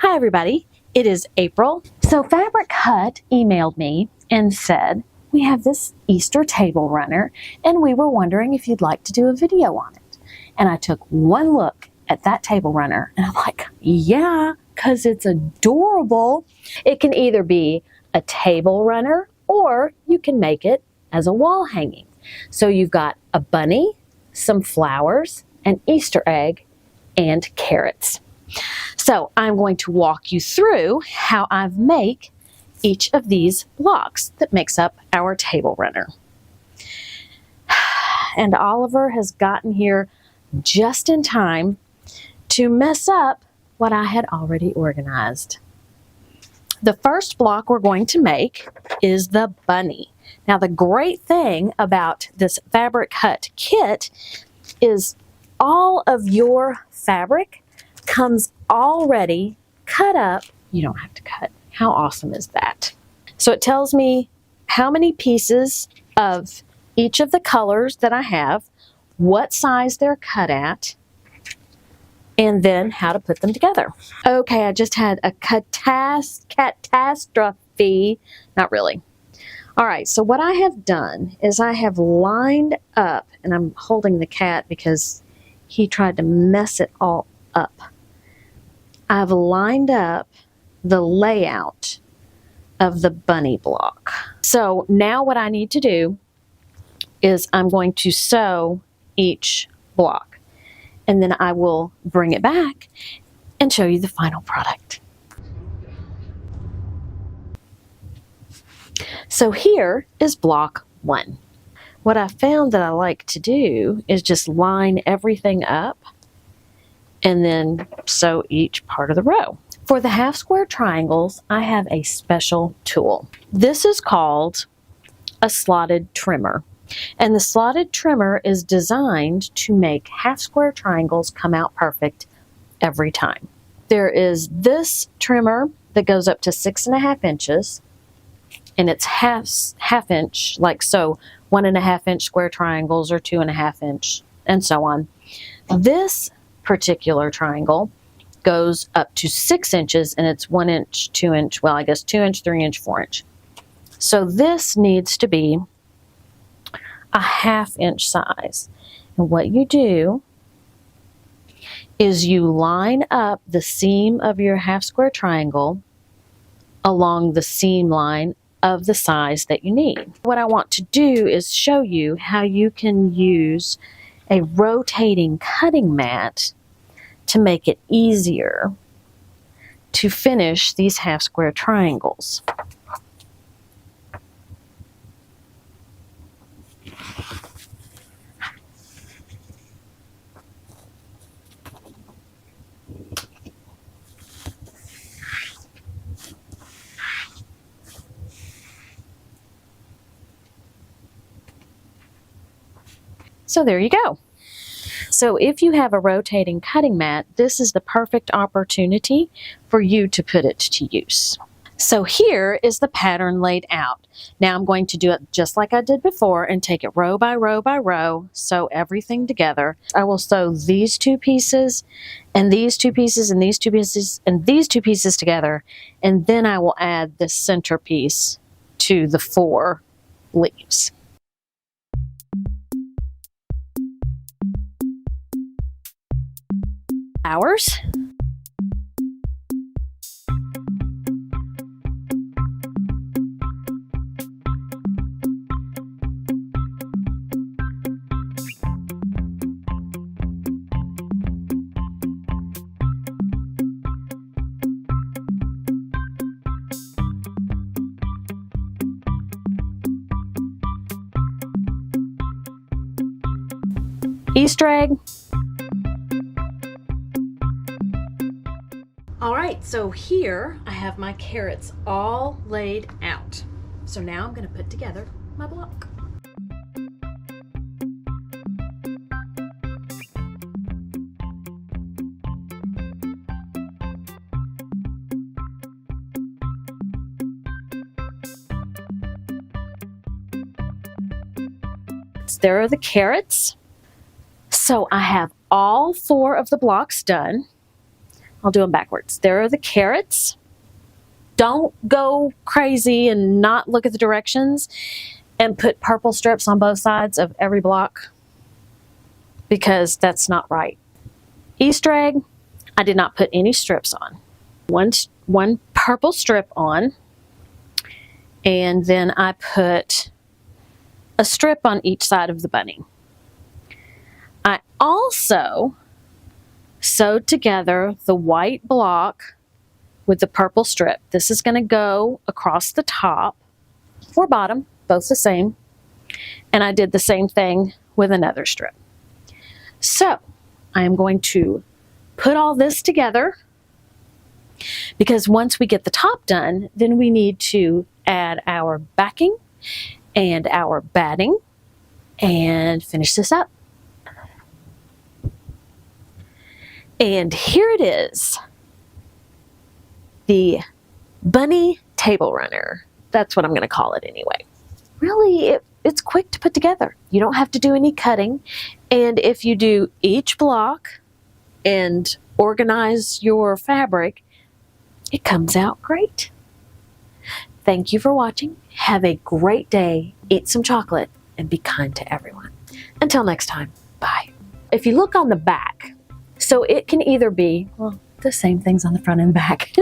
Hi everybody, it is April. So Fabric Hut emailed me and said, we have this Easter table runner and we were wondering if you'd like to do a video on it. And I took one look at that table runner and I'm like, yeah, because it's adorable. It can either be a table runner or you can make it as a wall hanging. So you've got a bunny, some flowers, an Easter egg, and carrots. So I'm going to walk you through how I make each of these blocks that makes up our table runner. And Oliver has gotten here just in time to mess up what I had already organized. The first block we're going to make is the bunny. Now the great thing about this Fabric Hut kit is all of your fabric comes already cut up. You don't have to cut. How awesome is that? So it tells me how many pieces of each of the colors that I have, what size they're cut at, and then how to put them together. Okay, I just had a catastrophe. Not really. All right, so what I have done is I have lined up, and I'm holding the cat because he tried to mess it all up. I've lined up the layout of the bunny block. So now what I need to do is I'm going to sew each block, and then I will bring it back and show you the final product. So here is block 1. What I found that I like to do is just line everything up and then sew each part of the row. For the half square triangles, I have a special tool. This is called a slotted trimmer. And the slotted trimmer is designed to make half square triangles come out perfect every time. There is this trimmer that goes up to 6.5 inches, and it's half inch, like so, 1.5 inch square triangles or 2.5 inch, and so on. This particular triangle goes up to 6 inches, and it's 1 inch, 2 inch, well, I guess 2 inch, 3 inch, 4 inch. So this needs to be a 1/2 inch size. And what you do is you line up the seam of your half square triangle along the seam line of the size that you need. What I want to do is show you how you can use a rotating cutting mat to make it easier to finish these half square triangles. So there you go. So if you have a rotating cutting mat, this is the perfect opportunity for you to put it to use. So here is the pattern laid out. Now I'm going to do it just like I did before and take it row by row by row, sew everything together. I will sew these 2 pieces and these 2 pieces and these 2 pieces and these 2 pieces together, and then I will add the centerpiece to the 4 leaves. Flowers. Easter egg. All right, so here I have my carrots all laid out. So now I'm going to put together my block. There are the carrots. So I have all 4 of the blocks done. I'll do them backwards. There are the carrots. Don't go crazy and not look at the directions and put purple strips on both sides of every block, because that's not right. Easter egg, I did not put any strips on. One purple strip on, and then I put a strip on each side of the bunny. I also sewed together the white block with the purple strip. This is going to go across the top or bottom, both the same. And I did the same thing with another strip. So I am going to put all this together, because once we get the top done, then we need to add our backing and our batting and finish this up. And here it is, the bunny table runner. That's what I'm going to call it anyway. Really, it's quick to put together. You don't have to do any cutting. And if you do each block and organize your fabric, it comes out great. Thank you for watching. Have a great day. Eat some chocolate and be kind to everyone. Until next time, bye. If you look on the back, so it can either be, well, the same things on the front and back.